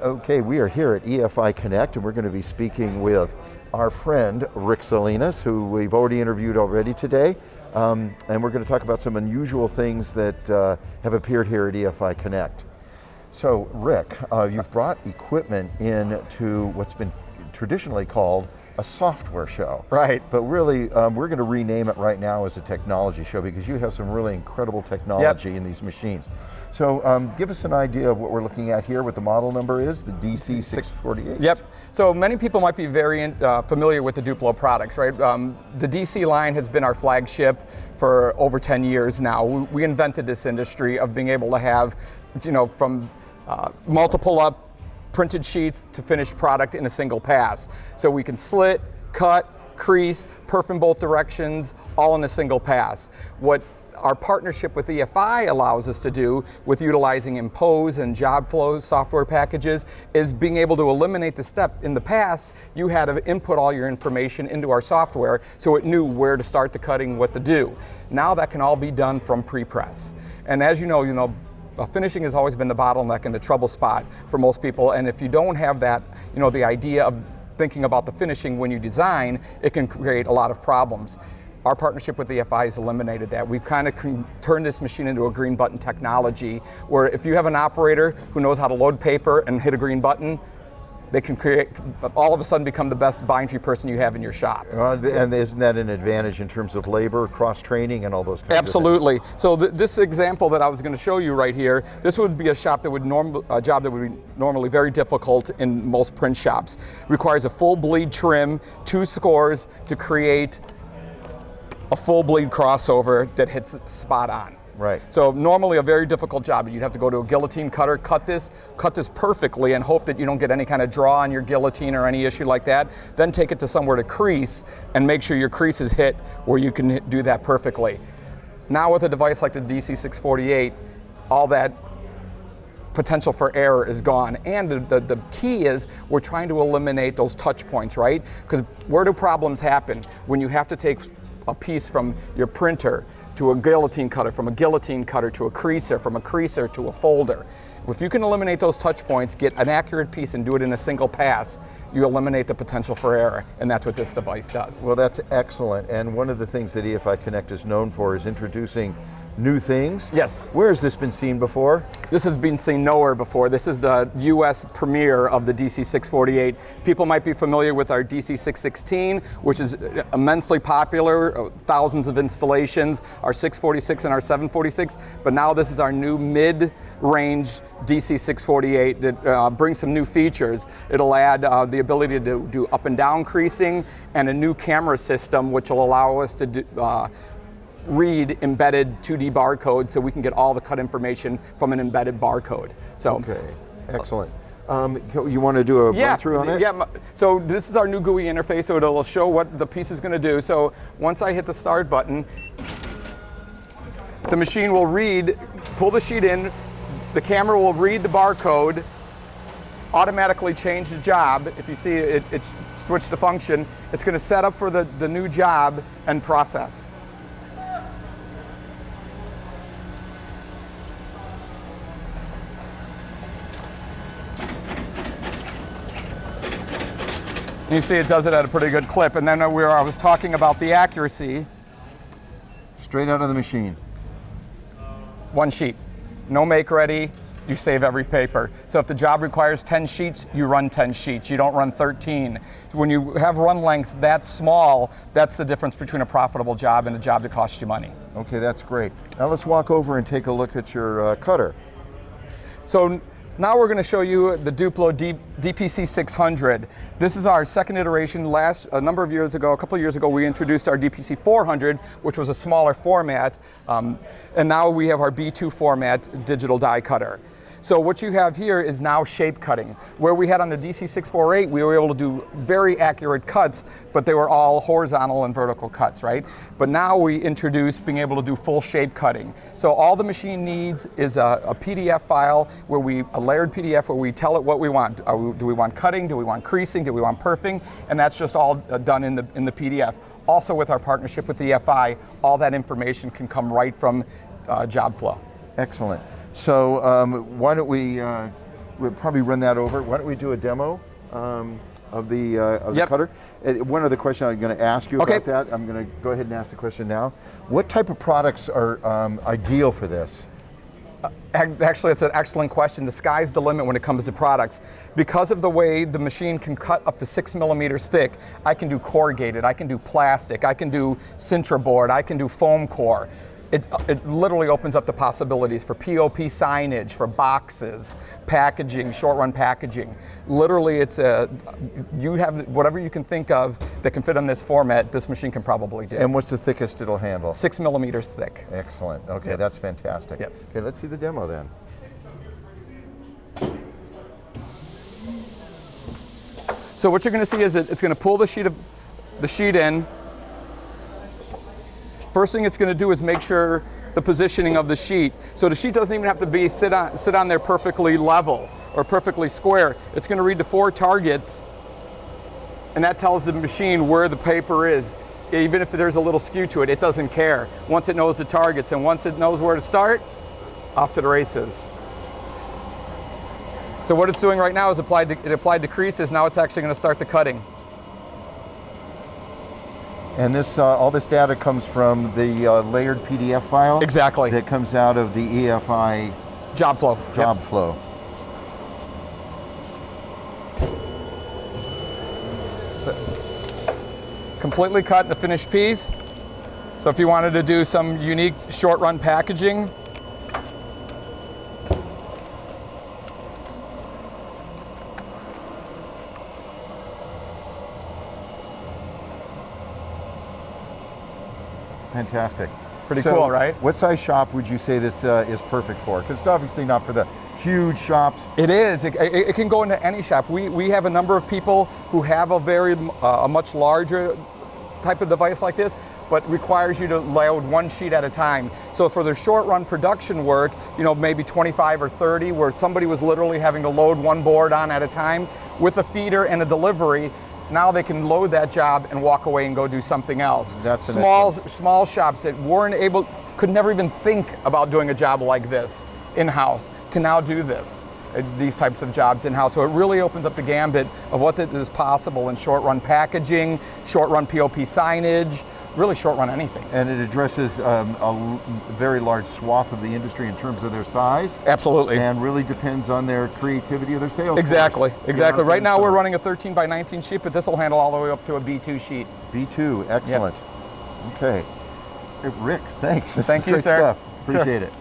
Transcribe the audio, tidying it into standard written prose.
Okay, we are here at EFI Connect and we're going to be speaking with our friend Rick Salinas, who we've already interviewed today. And we're going to talk about some unusual things that have appeared here at EFI Connect. So Rick, you've brought equipment into what's been traditionally called a software show. Right. But really, we're going to rename it right now as a technology show because you have some really incredible technology in these machines. So give us an idea of what we're looking at here, what the model number is, the DC648. Yep, so many people might be very familiar with the Duplo products, right? The DC line has been our flagship for over 10 years now. We invented this industry of being able to have, from multiple up printed sheets to finished product in a single pass. So we can slit, cut, crease, perf in both directions, all in a single pass. What our partnership with EFI allows us to do with utilizing Impose and job flow software packages is being able to eliminate the step. In the past, you had to input all your information into our software so it knew where to start the cutting, what to do. Now that can all be done from pre-press. And as you know, finishing has always been the bottleneck and the trouble spot for most people, and if you don't have that, the idea of thinking about the finishing when you design, it can create a lot of problems. Our partnership with EFI has eliminated that. We've kind of turned this machine into a green button technology, where if you have an operator who knows how to load paper and hit a green button, they can all of a sudden become the best bind-free person you have in your shop. And isn't that an advantage in terms of labor, cross-training, and all those kinds of things? Absolutely. So this example that I was going to show you right here, this would be a job that would be normally very difficult in most print shops. Requires a full bleed trim, 2 scores to create a full bleed crossover that hits spot on. Right. So normally a very difficult job. You'd have to go to a guillotine cutter, cut this perfectly and hope that you don't get any kind of draw on your guillotine or any issue like that. Then take it to somewhere to crease and make sure your crease is hit where you can do that perfectly. Now with a device like the DC648, all that potential for error is gone. And the key is we're trying to eliminate those touch points, right? Because where do problems happen? When you have to take a piece from your printer to a guillotine cutter, from a guillotine cutter to a creaser, from a creaser to a folder. If you can eliminate those touch points, get an accurate piece and do it in a single pass, you eliminate the potential for error, and that's what this device does. Well, that's excellent, and one of the things that EFI Connect is known for is introducing new things. Yes. Where has this been seen before? This has been seen nowhere before. This is the US premiere of the DC648. People might be familiar with our DC616, which is immensely popular, thousands of installations, our 646 and our 746, but now this is our new mid-range DC648 that brings some new features. It'll add the ability to do up and down creasing and a new camera system, which will allow us to read embedded 2D barcode so we can get all the cut information from an embedded barcode. So, okay, excellent. You want to do a run through on it? Yeah, so this is our new GUI interface, so it'll show what the piece is going to do. So once I hit the start button, the machine will pull the sheet in, the camera will read the barcode, automatically change the job. If you see it switched to function, it's going to set up for the new job and process. You see it does it at a pretty good clip. And then I was talking about the accuracy. Straight out of the machine. One sheet. No make ready, you save every paper. So if the job requires 10 sheets, you run 10 sheets. You don't run 13. When you have run lengths that small, that's the difference between a profitable job and a job that costs you money. Okay, that's great. Now let's walk over and take a look at your cutter. So now we're going to show you the Duplo DPC600. This is our second iteration. A couple of years ago, we introduced our DPC400, which was a smaller format, and now we have our B2 format digital die cutter. So what you have here is now shape cutting. Where we had on the DC648, we were able to do very accurate cuts, but they were all horizontal and vertical cuts, right? But now we introduced being able to do full shape cutting. So all the machine needs is a PDF file, a layered PDF where we tell it what we want. Do we want cutting? Do we want creasing? Do we want perfing? And that's just all done in the PDF. Also with our partnership with EFI, all that information can come right from job flow. Excellent. So why don't we we'll probably run that over. Why don't we do a demo of the Yep. cutter? One other question I'm going to ask you Okay. about that. I'm going to go ahead and ask the question now. What type of products are ideal for this? Actually, it's an excellent question. The sky's the limit when it comes to products. Because of the way the machine can cut up to 6 millimeters thick, I can do corrugated, I can do plastic, I can do Sintra board, I can do foam core. It literally opens up the possibilities for POP signage, for boxes, packaging, short run packaging. Literally, you have whatever you can think of that can fit on this format, this machine can probably do. And what's the thickest it'll handle? 6 millimeters thick. Excellent. Okay, Yep. that's fantastic. Yep. Okay, let's see the demo then. So what you're going to see is it's going to pull the sheet in. First thing it's going to do is make sure the positioning of the sheet. So the sheet doesn't even have to sit on there perfectly level or perfectly square. It's going to read the 4 targets, and that tells the machine where the paper is. Even if there's a little skew to it, it doesn't care. Once it knows the targets and once it knows where to start, off to the races. So what it's doing right now is it applied the creases. Now it's actually going to start the cutting. And this, all this data comes from the layered PDF file? Exactly. That comes out of the EFI Job flow. job Yep. flow. So, completely cut in a finished piece. So if you wanted to do some unique short run packaging, Fantastic. Pretty cool, right? What size shop would you say this is perfect for? Because it's obviously not for the huge shops. it is. It can go into any shop. We have a number of people who have a much larger type of device like this, but requires you to load 1 sheet at a time. So for their short run production work, maybe 25 or 30, where somebody was literally having to load 1 board on at a time with a feeder and a delivery, now they can load that job and walk away and go do something else. That's small shops that could never even think about doing a job like this in-house can now do these types of jobs in-house. So it really opens up the gambit of what is possible in short run packaging, short run POP signage, really short run anything. And it addresses a very large swath of the industry in terms of their size. Absolutely. And really depends on their creativity of their sales Exactly, force. exactly. Right now we're So running a 13 by 19 sheet, but this will handle all the way up to a B2 sheet. B2, excellent. Okay. Hey, Rick, thanks. This Thank is you, great sir. stuff. Sure. Appreciate it.